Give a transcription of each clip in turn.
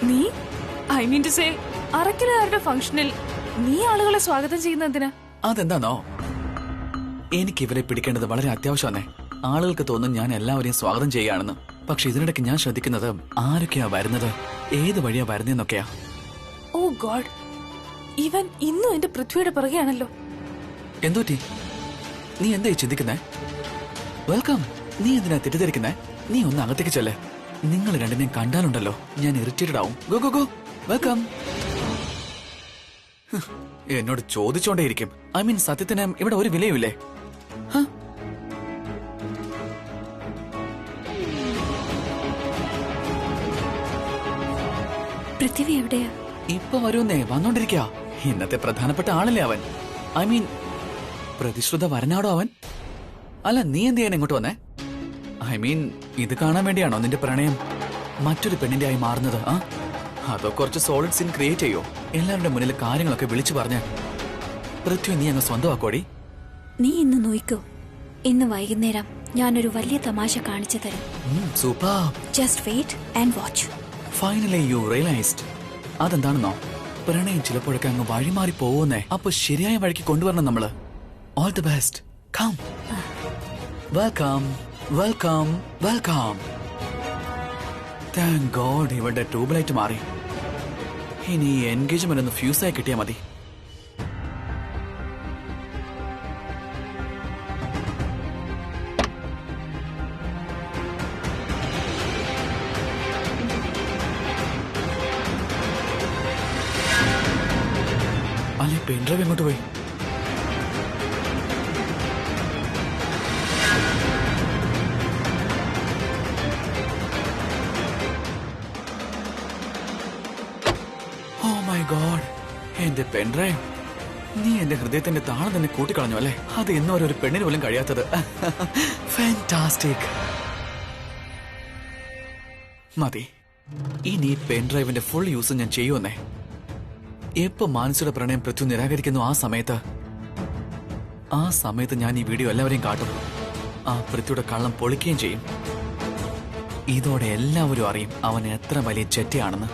നീ I mean to say അറക്കലുകാരുടെ ഫംഗ്ഷനിൽ നീ ആളുകളെ സ്വാഗതം ചെയ്യുന്നതിന്? അതെന്താണോ, എനിക്ക് ഇവരെ പിടിക്കേണ്ടത് വളരെ അത്യാവശ്യമാണ്. ആളുകൾക്ക് തോന്നും ഞാൻ എല്ലാവരെയും സ്വാഗതം ചെയ്യുകയാണെന്ന്. പക്ഷെ ഇതിനിടയ്ക്ക് ഞാൻ ശ്രദ്ധിക്കുന്നത് ആരൊക്കെയാ വരുന്നത്, ഏത് വഴിയാ വരുന്നതെന്നൊക്കെയാ. ഓ ഗോഡ്, ഇവൻ ഇന്നും എന്റെ പൃഥ്വിയുടെ പിറകെയാണല്ലോ. എന്തോറ്റി? നീ എന്തായി ചിന്തിക്കുന്നേ? വെൽക്കം. നീ എന്തിനാ തെറ്റിദ്ധരിക്കുന്നേ? നീ ഒന്ന് അകത്തേക്ക് ചെല്ലേ. നിങ്ങൾ രണ്ടിനെയും കണ്ടാലുണ്ടല്ലോ ഞാൻ ഇറിറ്റേറ്റഡ് ആവും. Go go go, welcome. എന്നോട് ചോദിച്ചോണ്ടേയിരിക്കും. ഐ മീൻ സത്യത്തിന് ഇവിടെ ഒരു വിലയുമില്ലേ? പൃഥ്വി എവിടെയാ? ഇപ്പൊ വരുന്നേ, വന്നോണ്ടിരിക്കാ. ഇന്നത്തെ പ്രധാനപ്പെട്ട ആളല്ലേ അവൻ. ഐ മീൻ പ്രതിശ്രുത വരനാടോ അവൻ. അല്ല, നീ എന്ത് ചെയ്യാൻ ഇങ്ങോട്ട് വന്നേ? ഐ മീൻ ഇത് കാണാൻ വേണ്ടിയാണോ നിന്റെ പ്രണയം മറ്റൊരു പെണ്ണിന്റെ ആയി മാറുന്നത്? അതോ കുറച്ച് സോളിഡ് സീൻ ക്രിയേറ്റ് ചെയ്യോ? എല്ലാവരുടെ മുന്നിൽ കാര്യങ്ങളൊക്കെ വിളിച്ചു പറഞ്ഞ് പൃഥ്വി നീ അങ്ങ് സ്വന്തമാക്കോടി. നീ ഇന്ന് നോയിക്കോ, ഇന്ന് വൈകുന്നേരം ഞാനൊരു വലിയ തമാശ കാണിച്ചു തരും. Super. Just wait and watch. Finally you realised. അതെന്താണെന്നോ, പ്രണയം ചിലപ്പോഴൊക്കെ അങ്ങ് വഴിമാറി പോവുന്നേ. അപ്പൊ ശരിയായ വഴിക്ക് കൊണ്ടുവരണം നമ്മള്. All the best. Come. Welcome welcome welcome. Thank God ഇവരുടെ ട്യൂബ് ലൈറ്റ് മാറി. ഇനി എൻഗേജ്മെന്റ് ഒന്ന് ഫ്യൂസായി കിട്ടിയാ മതി. അല്ലെ, പെൻഡ്രൈവ് എങ്ങോട്ട് പോയി? ഓ മൈ ഗോഡ്, എന്റെ പെൻഡ്രൈവ്. നീ എന്റെ ഹൃദയത്തിന്റെ താളം തന്നെ കൂട്ടിക്കളഞ്ഞു അല്ലേ? അത് ഇന്നും ഒരു പെണ്ണിന് പോലും കഴിയാത്തത്. ഫാന്റാസ്റ്റിക്. മതി, ഇനി പെൻഡ്രൈവിന്റെ ഫുൾ യൂസ് ഞാൻ ചെയ്യുമെന്നേ. എപ്പോ മാനസിയുടെ പ്രണയം പൃഥ്വി നിരാകരിക്കുന്നു ആ സമയത്ത് ഞാൻ ഈ വീഡിയോ എല്ലാവരെയും കാട്ടും. ആ പൃഥ്വിയുടെ കള്ളം പൊളിക്കുകയും ചെയ്യും. ഇതോടെ എല്ലാവരും അറിയും അവൻ എത്ര വലിയ ചെറ്റയാണെന്ന്.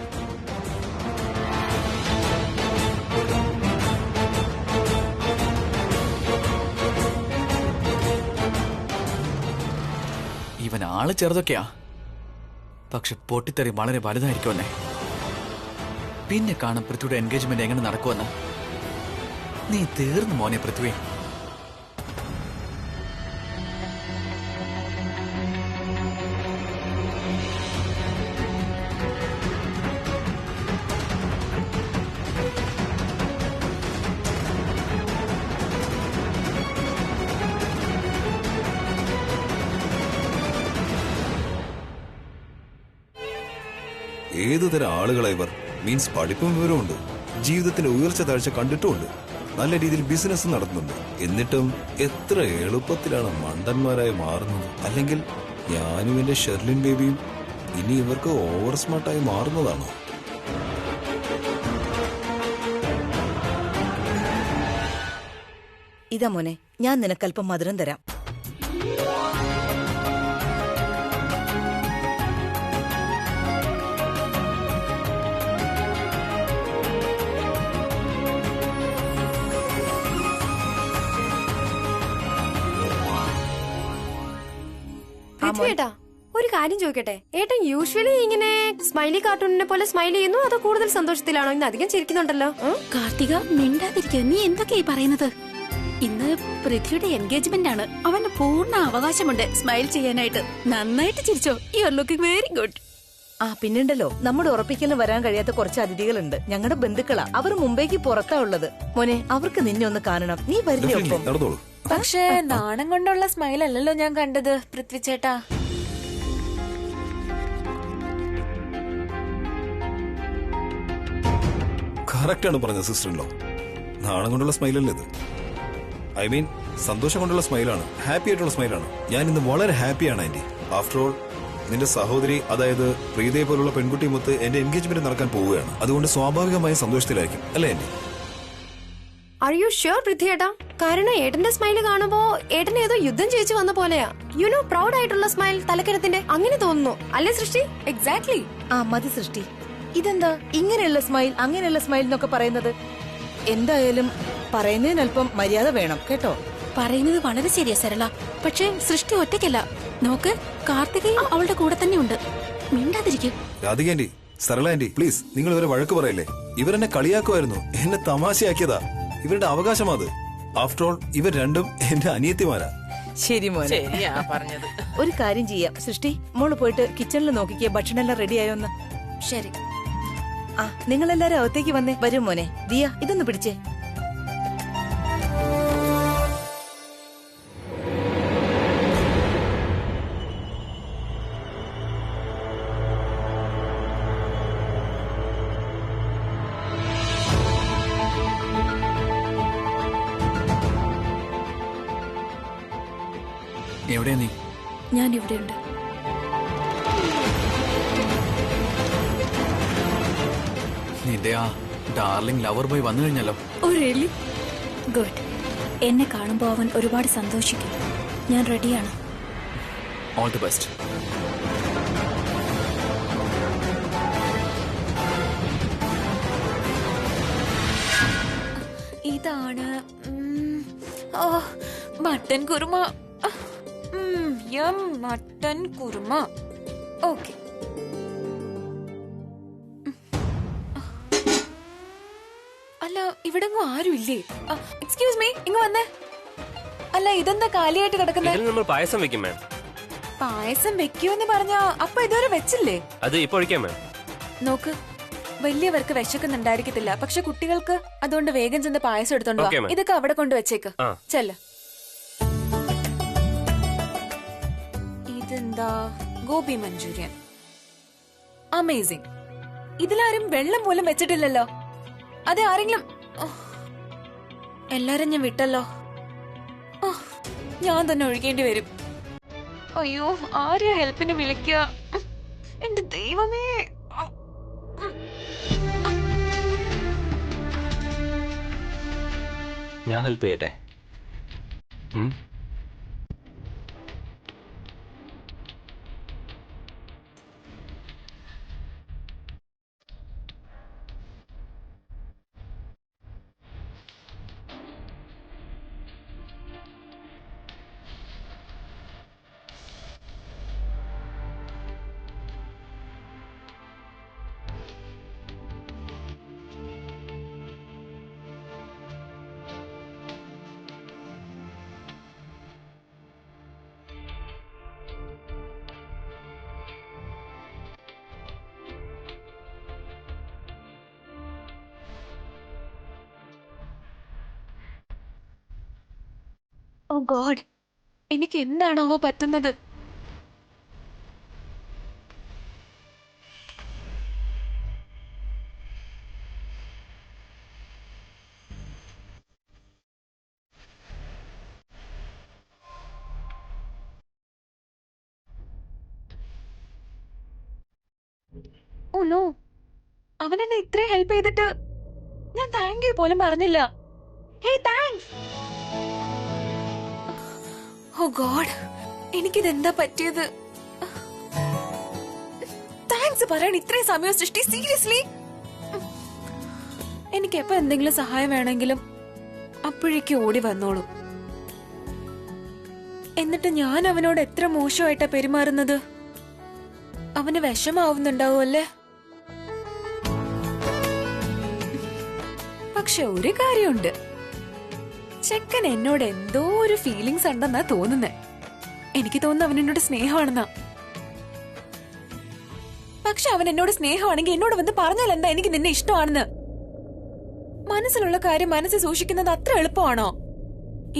ഇവൻ ആള് ചെറുതൊക്കെയാ, പക്ഷെ പൊട്ടിത്തെറി വളരെ വലുതായിരിക്കുമെന്നേ. പിന്നെ കാണും പൃഥ്വിയുടെ എൻഗേജ്മെന്റ് എങ്ങനെ നടക്കുമെന്ന്. നീ തീർന്നു മോനെ പൃഥ്വി. ഏതുതരം ആളുകളാ ഇവർ? മീൻസ് പഠിപ്പും വിവരമുണ്ട്, ജീവിതത്തിന്റെ ഉയർച്ച താഴ്ച കണ്ടിട്ടുമുണ്ട്, നല്ല രീതിയിൽ ബിസിനസ് നടത്തുന്നുണ്ട്. എന്നിട്ടും എത്ര എളുപ്പത്തിലാണ് മണ്ടന്മാരായി മാറുന്നത്. അല്ലെങ്കിൽ ഞാനും എന്റെ ഷെർലിൻ ബേബിയും ഇനി ഇവർക്ക് ഓവർ സ്മാർട്ടായി മാറുന്നതാണോ? ഇതാ മോനെ, ഞാൻ നിനക്കല്പം മധുരം തരാം. ഏട്ടാ, ഒരു കാര്യം ചോദിക്കട്ടെ? ഏട്ടൻ യൂഷ്വലി ഇങ്ങനെ സ്മൈലി കാർട്ടൂണിനെ പോലെ സ്മൈൽ ചെയ്യുന്നു, അതോ കൂടുതൽ സന്തോഷത്തിലാണോ? ഇന്ന് അധികം ചിരിക്കുന്നുണ്ടല്ലോ. കാർത്തിക, മിണ്ടാതിരിക്കുക. നീ എന്തൊക്കെയായി പറയുന്നത്? ഇന്ന് പൃഥ്വിയുടെ എൻഗേജ്മെന്റ് ആണ്. അവന് പൂർണ്ണ അവകാശമുണ്ട് സ്മൈൽ ചെയ്യാനായിട്ട്. നന്നായിട്ട് ചിരിച്ചോ. You are looking very good. പിന്നുണ്ടല്ലോ, നമ്മുടെ ഉറപ്പിക്കലിന് വരാൻ കഴിയാത്ത കുറച്ച് അതിഥികളുണ്ട്. ഞങ്ങളുടെ ബന്ധുക്കളാ. അവർ മുംബൈക്ക് പുറത്താ ഉള്ളത്. മോനെ, അവർക്ക് നിന്നെ ഒന്ന് കാണണം. നീ വരില്ലേ ഒപ്പം? പക്ഷേ നാണം കൊണ്ടുള്ള സ്മൈൽ അല്ലല്ലോ ഞാൻ കണ്ടത് പൃഥ്വി ചേട്ടാ. കറക്റ്റ് ആണ് പറഞ്ഞത് സിസ്റ്റർ ഇൻ ലോ. നാണം കൊണ്ടുള്ള സ്മൈലല്ലേ ഇത്? ഐ മീൻ സന്തോഷം കൊണ്ടുള്ള സ്മൈലാണ്, ഹാപ്പി ആയിട്ടുള്ള സ്മൈലാണ്. ഞാൻ ഇന്ന് വളരെ ഹാപ്പിയാണ് ആന്റി. ആഫ്റ്റർ ഓൾ നിന്റെ സഹോദരി, അതായത് പ്രീതയെ പോലുള്ള പെൺകുട്ടിയുമൊത്ത് എന്റെ എൻഗേജ്മെന്റ് നടക്കാൻ പോവുകയാണ്. അതുകൊണ്ട് സ്വാഭാവികമായ സന്തോഷത്തിലായിരിക്കും അല്ലേ aunty? Are you sure Prithvi ഏട്ടാ? കാരണം ഏട്ടന്റെ സ്മൈല് കാണുമ്പോ ഏട്ടനെ ഏതോ യുദ്ധം ജയിച്ചു വന്ന പോലെയാ. യു നോ, പ്രൗഡ് ആയിട്ടുള്ള സ്മൈൽ, തലക്കരത്തിന്റെ. അങ്ങനെ തോന്നുന്നു അല്ലേ സൃഷ്ടി? എക്സാക്ട്ലി. മതി സൃഷ്ടി. ഇതെന്താ ഇങ്ങനെയുള്ള സ്മൈൽ അങ്ങനെയുള്ള സ്മൈൽ എന്നൊക്കെ പറയുന്നത്? എന്തായാലും പറയുന്നതിനല്പം മര്യാദ വേണം കേട്ടോ. പറയുന്നത് വളരെ ശരിയാ സരള. പക്ഷേ സൃഷ്ടി ഒറ്റയ്ക്കല്ല. നോക്ക്, കാർത്തികയും അവളുടെ കൂടെ തന്നെ ഉണ്ട്. മിണ്ടാതിരിക്കും. Radhika aunty, Sarala aunty, please നിങ്ങൾ ഇവരെ വഴക്ക് പറയല്ലേ. ഇവരെന്നെ കളിയാക്കുമായിരുന്നു, എന്നെ തമാശയാക്കിയതാ. ഇവരുടെ അവകാശം അത്. ആഫ്റ്റർ ഓൾ ഇവർ രണ്ടും എന്റെ അനിയത്തിമാരാ. ശരി മോനെ, ശരിയാ പറഞ്ഞത്. ഒരു കാര്യം ചെയ്യാം. സൃഷ്ടി, മോള് പോയിട്ട് കിച്ചണിൽ നോക്കിക്കേ ഭക്ഷണം എല്ലാം റെഡി ആയോന്ന്. ശരി. ആ, നിങ്ങളെല്ലാരും അകത്തേക്ക് വന്നേ. വരും മോനെ. ദിയ, ഇതൊന്ന് പിടിച്ചേ. എവിടെയാ നീ? ഞാൻ ഇവിടെയുണ്ട്. നിന്റെ ആ ഡാർലിംഗ് ലവർ ബോയ് വന്നു കഴിഞ്ഞല്ലോ. Oh really? ഗുഡ്. എന്നെ കാണുമ്പോൾ അവൻ ഒരുപാട് സന്തോഷിക്കും. ഞാൻ റെഡിയാണ്. All the best. ഇതാണ് mutton kurma. Mutton kurma. Okay. അല്ല, ഇവിടെ ആരുമില്ലേ? എക്സ്ക്യൂസ് മീ, ഇങ്ങ് വന്നേ. അല്ല, ഇതെന്താ കാലിയായിട്ട് കിടക്കുന്നത്? നമ്മൾ പായസം വെക്കും മാം. പായസം വെക്കൂന്ന് പറഞ്ഞാ അപ്പൊ ഇതുവരെ വെച്ചില്ലേ? അത് ഇപ്പൊ ഒഴിക്കാം മാം. നോക്ക്, വലിയവർക്ക് വിശക്കുന്നുണ്ടായിരിക്കത്തില്ല, പക്ഷെ കുട്ടികൾക്ക് അതുകൊണ്ട് വേഗം ചെന്ന് പായസം എടുത്തോണ്ട് വാ. Okay, ma'am. ഇതൊക്കെ അവിടെ കൊണ്ട് വെച്ചേക്ക്. ആ. ചെല്ല. ഇതെന്താ? ഗോപി മഞ്ചൂരിയൻ. അമേസിംഗ്. ഇതിലാരും വെള്ളം പോലും വെച്ചിട്ടില്ലല്ലോ. അതെ, ആരെങ്കിലും എല്ലാരും ഞാൻ വിട്ടല്ലോ. ഞാൻ തന്നെ ഒഴിക്കേണ്ടി വരും. അയ്യോ, ആരെയാ ഹെൽപ്പിന് വിളിക്കുക? എന്റെ ദൈവമേ. ഞാൻ ഹെൽപ്പ് ചെയ്യട്ടെ? ഓ ഗോഡ്, എനിക്ക് എന്താണോ പറ്റുന്നത്? ഓ നോ, അവൻ എന്നെ ഇത്രയും ഹെൽപ്പ് ചെയ്തിട്ട് ഞാൻ താങ്ക് യു പോലും പറഞ്ഞില്ല. Hey, thanks. ഓ ഗോഡ്, എനിക്കിതെന്താ പറ്റിയത്? താങ്ക്സ് പറയാൻ ഇത്രയും സമയം സൃഷ്ടി? സീരിയസ്ലി? എനിക്ക് എപ്പോ എന്തെങ്കിലും സഹായം വേണമെങ്കിലും അപ്പോഴേക്കും ഓടി വന്നോളൂ. എന്നിട്ട് ഞാൻ അവനോട് എത്ര മോശമായിട്ടാ പെരുമാറുന്നത്. അവന് വിഷമാവുന്നുണ്ടാവും അല്ലേ? പക്ഷെ ഒരു കാര്യമുണ്ട്, ചെക്കൻ എന്നോട് എന്തോ ഒരു ഫീലിങ്സ് ഉണ്ടെന്നാ തോന്നുന്നേ. എനിക്ക് തോന്നുന്നു അവൻ എന്നോട് സ്നേഹമാണെന്നാ. പക്ഷെ അവൻ എന്നോട് സ്നേഹമാണെങ്കിൽ എന്നോട് വന്ന് പറഞ്ഞാൽ എന്താ എനിക്ക് നിന്നെ ഇഷ്ടമാണെന്ന്? മനസ്സിലുള്ള കാര്യം മനസ്സിൽ സൂക്ഷിക്കുന്നത് അത്ര എളുപ്പമാണോ?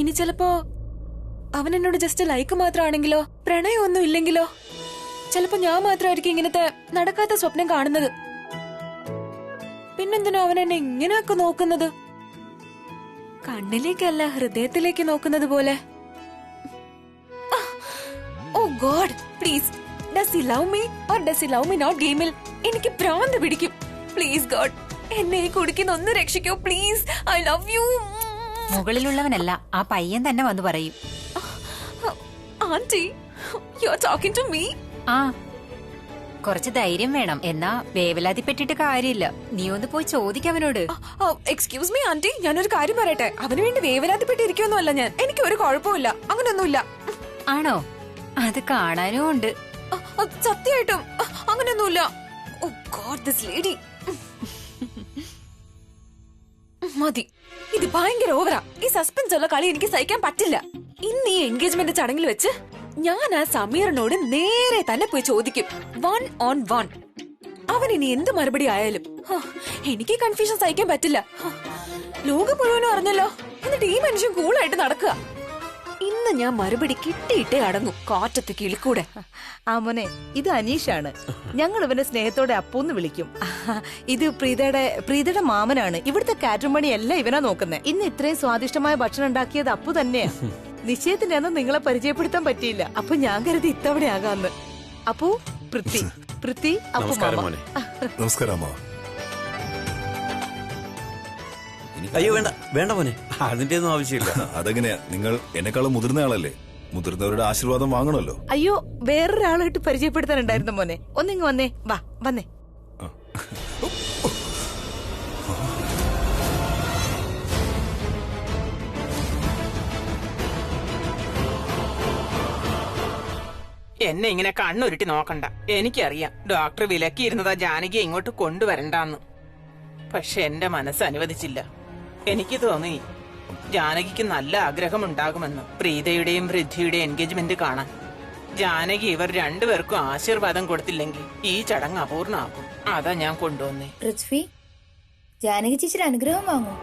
ഇനി ചിലപ്പോ അവൻ എന്നോട് ജസ്റ്റ് ലൈക്ക് മാത്രമാണെങ്കിലോ, പ്രണയമൊന്നും ഇല്ലെങ്കിലോ? ചിലപ്പോ ഞാൻ മാത്രമായിരിക്കും ഇങ്ങനത്തെ നടക്കാത്ത സ്വപ്നം കാണുന്നത്. പിന്നെന്തിനാ അവൻ എന്നെ ഇങ്ങനെയൊക്കെ നോക്കുന്നത്? കണ്ണിലേക്കല്ല, ഹൃദയത്തിലേക്ക് നോക്കുന്നത് പോലെ. Oh God, please, does he love me or does he love me not? ഗെയിമിൽ എനിക്ക് ഭ്രാന്ത് പിടിക്കും. പ്ലീസ് ഗോഡ്, എന്നെ ഈ കുടിക്കുന്ന ഒന്ന് രക്ഷിക്കോ പ്ലീസ്. I love you. മുകളിലുള്ളവനല്ല, ആ പയ്യൻ തന്നെ വന്നു പറയും. Aunty, you are talking to me? ആ, കുറച്ച് ധൈര്യം വേണം. എന്നാ വേവലാതിപ്പെട്ടിട്ട് കാര്യമില്ല. നീ ഒന്ന് പോയി ചോദിക്കവനോട്. എക്സ്ക്യൂസ് മീ ആന്റി, ഞാനൊരു കാര്യം പറയട്ടെ. അവന് വേണ്ടി വേവലാതിപ്പെട്ടിരിക്കൊന്നുമല്ല ഞാൻ. എനിക്ക് ഒരു കുഴപ്പമില്ല, അങ്ങനെയൊന്നുമില്ല. ആണോ? അത് കാണാനും ഉണ്ട്. സത്യമായിട്ടും അങ്ങനെയൊന്നുമില്ല. ഓ ഗോഡ്, ദിസ് ലേഡി. മതി, ഇത് ഭയങ്കര ഓവറാ. ഈ സസ്പെൻസ് ഉള്ള കളി എനിക്ക് സഹിക്കാൻ പറ്റില്ല. ഇന്ന് ഈ എൻഗേജ്മെന്റ് ചടങ്ങിൽ വെച്ച് ഞാൻ ആ സമീറിനോട് നേരെ തന്നെ പോയി ചോദിക്കും, 1 on 1. അവൻ ഇനി എന്ത് മറുപടി ആയാലും എനിക്ക് കൺഫ്യൂഷൻ സഹിക്കാൻ പറ്റില്ല. ലോകം മുഴുവനും അറിഞ്ഞല്ലോ, എന്നിട്ട് ഈ മനുഷ്യൻ കൂളായിട്ട് നടക്കുക. ഇന്ന് ഞാൻ മറുപടി കിട്ടിയിട്ടേ അടങ്ങും. കാറ്റത്ത് കിളിക്കൂടെ. ആ മോനെ, ഇത് അനീഷാണ്. ഞങ്ങൾ ഇവനെ സ്നേഹത്തോടെ അപ്പൂന്ന് വിളിക്കും. ഇത് പ്രീതയുടെ മാമനാണ്. ഇവിടുത്തെ കാറ്ററിംഗ് എല്ലാം ഇവനാ നോക്കുന്നത്. ഇന്ന് ഇത്രയും സ്വാദിഷ്ടമായ ഭക്ഷണം ഉണ്ടാക്കിയത് അപ്പു തന്നെയാ. നിശ്ചയത്തിന്റെ അന്ന് നിങ്ങളെ പരിചയപ്പെടുത്താൻ പറ്റിയില്ല. അപ്പൊ ഞാൻ കരുതി ഇത്തവണയാകാന്ന്. അപ്പു, പൃഥ്വി, അപ്പു മാമ. നമസ്കാരം. അയ്യോ വേണ്ട വേണ്ട മോനെ, അതിന്റെ ഒന്നും ആവശ്യമില്ല. അതെങ്ങനെയാ? നിങ്ങൾ എന്നെക്കാളും മുതിർന്ന ആളല്ലേ, മുതിർന്നവരുടെ ആശീർവാദം വാങ്ങണമല്ലോ. അയ്യോ, വേറൊരാളായിട്ട് പരിചയപ്പെടുത്താനുണ്ടായിരുന്നു മോനെ. ഒന്നിങ്ങ് വന്നേ, വാ വന്നേ. എന്നെ ഇങ്ങനെ കണ്ണുരുട്ടി നോക്കണ്ട. എനിക്കറിയാം ഡോക്ടർ വിലക്കിയിരുന്നതാ ജാനകിയെ ഇങ്ങോട്ട് കൊണ്ടുവരണ്ടാന്ന്. പക്ഷെ എന്റെ മനസ്സ് അനുവദിച്ചില്ല. എനിക്ക് തോന്നി ജാനകിക്ക് നല്ല ആഗ്രഹമുണ്ടാകുമെന്ന് പ്രീതയുടെയും പൃഥ്വിയുടെയും എൻഗേജ്മെന്റ് കാണാൻ. ജാനകി ഇവർ രണ്ടുപേർക്കും ആശീർവാദം കൊടുത്തില്ലെങ്കിൽ ഈ ചടങ്ങ് അപൂർണമാകും. അതാ ഞാൻ കൊണ്ടുവന്നേ. പൃഥ്വി, ജാനകി ചേച്ചിയുടെ അനുഗ്രഹം വാങ്ങൂ.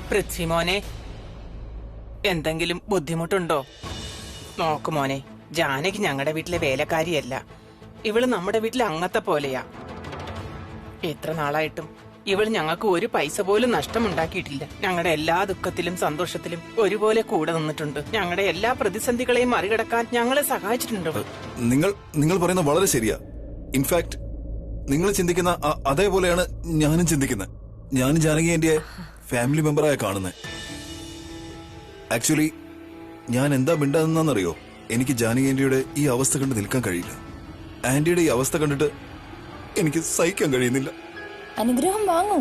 പൃഥ്വി മോനെ, എന്തെങ്കിലും ബുദ്ധിമുട്ടുണ്ടോ? നോക്കു മോനെ, ജാനകി ഞങ്ങളുടെ വീട്ടിലെ വേലക്കാരിയല്ല. ഇവള് നമ്മുടെ വീട്ടിലെ അംഗത്തെ പോലെയാ. എത്ര നാളായിട്ടും ഇവൾ ഞങ്ങൾക്ക് ഒരു പൈസ പോലും നഷ്ടമുണ്ടാക്കിയിട്ടില്ല. ഞങ്ങളുടെ എല്ലാ ദുഃഖത്തിലും സന്തോഷത്തിലും ഒരുപോലെ കൂടെ നിന്നിട്ടുണ്ട്. ഞങ്ങളുടെ എല്ലാ പ്രതിസന്ധികളെയും മറികടക്കാൻ ഞങ്ങളെ സഹായിച്ചിട്ടുണ്ട്. നിങ്ങൾ പറയുന്നത് വളരെ ശരിയാ. ഇൻഫാക്ട് നിങ്ങൾ ചിന്തിക്കുന്ന അതേപോലെയാണ് ഞാനും ചിന്തിക്കുന്നത്. ഞാനും ജാനകി എന്റെ ഫാമിലി മെമ്പറായ കാണുന്നത്. ആക്ച്വലി ഞാൻ എന്താ മിണ്ടാതെന്നറിയോ? എനിക്ക് ജാനകി ആന്റിയുടെ ഈ അവസ്ഥ കണ്ട് നിൽക്കാൻ കഴിയില്ല. ആന്റിയുടെ ഈ അവസ്ഥ കണ്ടിട്ട് എനിക്ക് സഹിക്കാൻ കഴിയുന്നില്ല. അനുഗ്രഹം വാങ്ങൂ.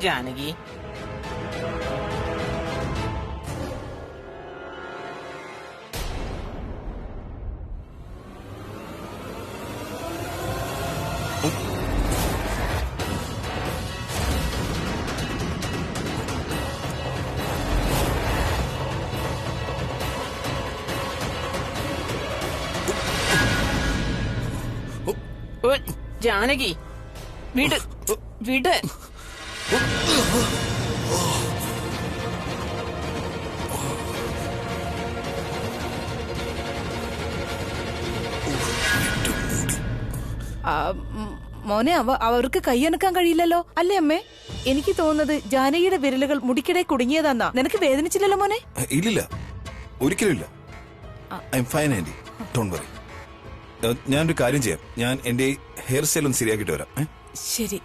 ജാനകി, ജാനകി വിട് വിട്. മോനെ, അവർക്ക് കൈയണക്കാൻ കഴിയില്ലല്ലോ അല്ലേ അമ്മേ? എനിക്ക് തോന്നുന്നത് ജാനകിയുടെ വിരലുകൾ മുടിക്കിടെ കുടുങ്ങിയതാന്നാ. നിനക്ക് വേദനിച്ചില്ലല്ലോ മോനെ? ഇല്ലില്ല, ഒരിക്കലും ഇല്ല. I am fine aunty, don't worry. ഞാനൊരു കാര്യം ചെയ്യാം, ഞാൻ എന്റെ ഹെയർ സ്റ്റൈൽ ഒന്ന് ശരിയാക്കിട്ട് വരാം. ശരി.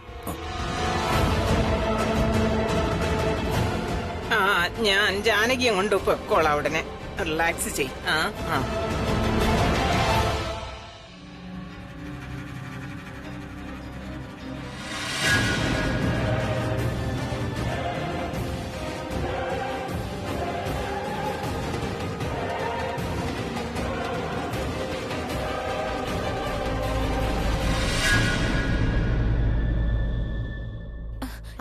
ഞാൻ ജാനകിയെ കൊണ്ട് പൊക്കോളാം. ഉടനെ റിലാക്സ് ചെയ്.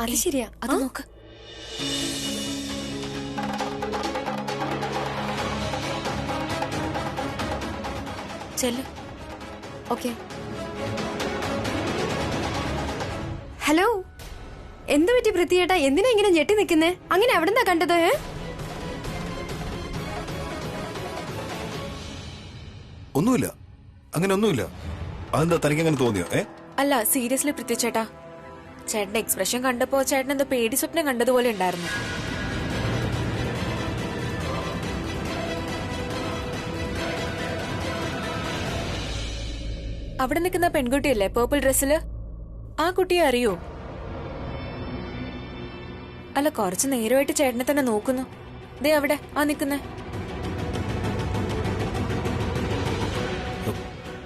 അത് ശരിയാ, അത് നോക്ക്. ചെല്ല്. ഓക്കെ. ഹലോ, എന്ത് പറ്റി പൃഥ്വിയേട്ടാ? എന്തിനാ ഇങ്ങനെ ഞെട്ടി നിൽക്കുന്നേ? അങ്ങനെ എവിടെന്നാ കണ്ടത്? ഒന്നുമില്ല, അങ്ങനെ ഒന്നുമില്ല. അതെന്താ തനിക്ക് അങ്ങനെ തോന്നിയോ? അല്ല, സീരിയസ്ലി പൃഥ്വി ചേട്ടാ, ചേട്ടന്റെ എക്സ്പ്രഷൻ കണ്ടപ്പോ ചേട്ടൻ എന്തോ പേടി സ്വപ്നം കണ്ടതുപോലെ ഉണ്ടായിരുന്നു. അവിടെ നിൽക്കുന്ന പെൺകുട്ടിയല്ലേ പേർപ്പിൾ ഡ്രസ്സില്? ആ കുട്ടിയെ അറിയോ? അല്ല, കുറച്ചു നേരമായിട്ട് ചേട്ടനെ തന്നെ നോക്കുന്നു. ദേ അവിടെ ആ നിക്കുന്നേ.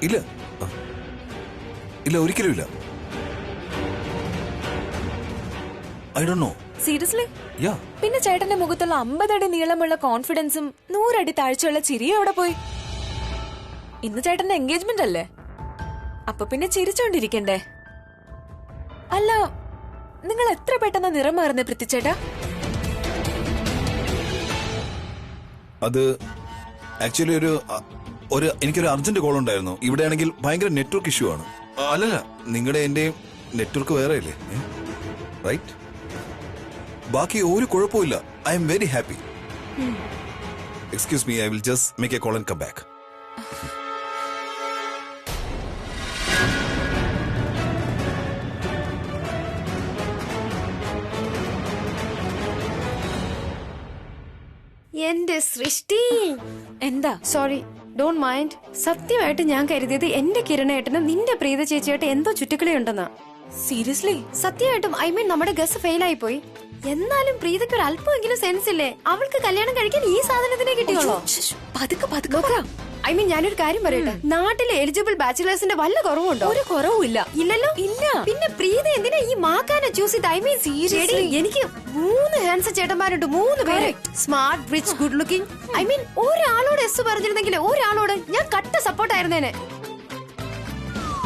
ഇല്ല ഇല്ല, ഒരിക്കലും ഇല്ല. I don't know. സീരിയസ്ലി? യാ. പിന്നെ ചേട്ടന്റെ മുഖത്തുള്ള 50 അടി നീളമുള്ള കോൺഫിഡൻസും 100 അടി താഴ്ചയുള്ള ചിരിയും എവിടെ പോയി? ഇന്ന് ചേട്ടന്റെ എൻഗേജ്മെന്റ് അല്ലേ, അപ്പൊ പിന്നെ ചിരിച്ചോണ്ടിരിക്കണ്ടേ? അല്ല, നിങ്ങൾ എത്ര പെട്ടെന്ന് നിറം മാറുന്നേ പൃഥ്വിച്ചേട്ടാ? അത് ആക്ച്വലി ഒരു എനിക്കൊരു അർജന്റ് കോൾ ഉണ്ടായിരുന്നു. ഇവിടെ ആണെങ്കിൽ ഭയങ്കര നെറ്റ്വർക്ക് ഇഷ്യൂ ആണ്. അല്ലല്ല, നിങ്ങളുടെ എന്റെയും നെറ്റ്വർക്ക് വേറെ അല്ലേ? റൈറ്റ്. ബാക്കി ഒരു കുഴപ്പമില്ല. I am very happy. Excuse me, I will just make a call and come back. എന്റെ സൃഷ്ടി. എന്താ? Sorry, don't mind. സത്യമായിട്ട് ഞാൻ കരുതിയത് എന്റെ കിരണേട്ടന് നിന്റെ പ്രീത ചേച്ചിയായിട്ട് എന്തോ ചുറ്റുക്കളി ഉണ്ടെന്നാ. സീരിയസ്ലി? സത്യമായിട്ടും. ഐ മീൻ, നമ്മുടെ ഗസ് ഫെയിൽ ആയി പോയി. എന്നാലും പ്രീതയ്ക്ക് ഒരു അല്പമെങ്കിലും സെൻസ് ഇല്ലേ? അവൾക്ക് കല്യാണം കഴിക്കാൻ ഈ സാധനത്തിനെ കിട്ടിയോളോ? പതുക്കെ പതുക്കെ. ഐ മീൻ, ഞാനൊരു കാര്യം പറയട്ടെ, നാട്ടിലെ എലിജിബിൾ ബാച്ചിലേഴ്സിന്റെ വല്ല കുറവുണ്ടോ? ഒരു കുറവുമില്ല. ഇല്ലല്ലോ. ഇല്ല. പിന്നെ പ്രീത എന്തിനാ ഈ മാക്കാനെ ചൂസ് ചെയ്ത്? ഐ മീൻ, സീരിയസ്ലി എനിക്ക് 3 ഹാൻഡ്സം ചേട്ടന്മാരുണ്ട്, 3 പേര്. Smart, rich, good looking. I mean, ഒരാളോട് എസ് പറഞ്ഞിരുന്നെങ്കിൽ ഒരാളോട് ഞാൻ കട്ട സപ്പോർട്ട് ആയിരുന്നേനെ.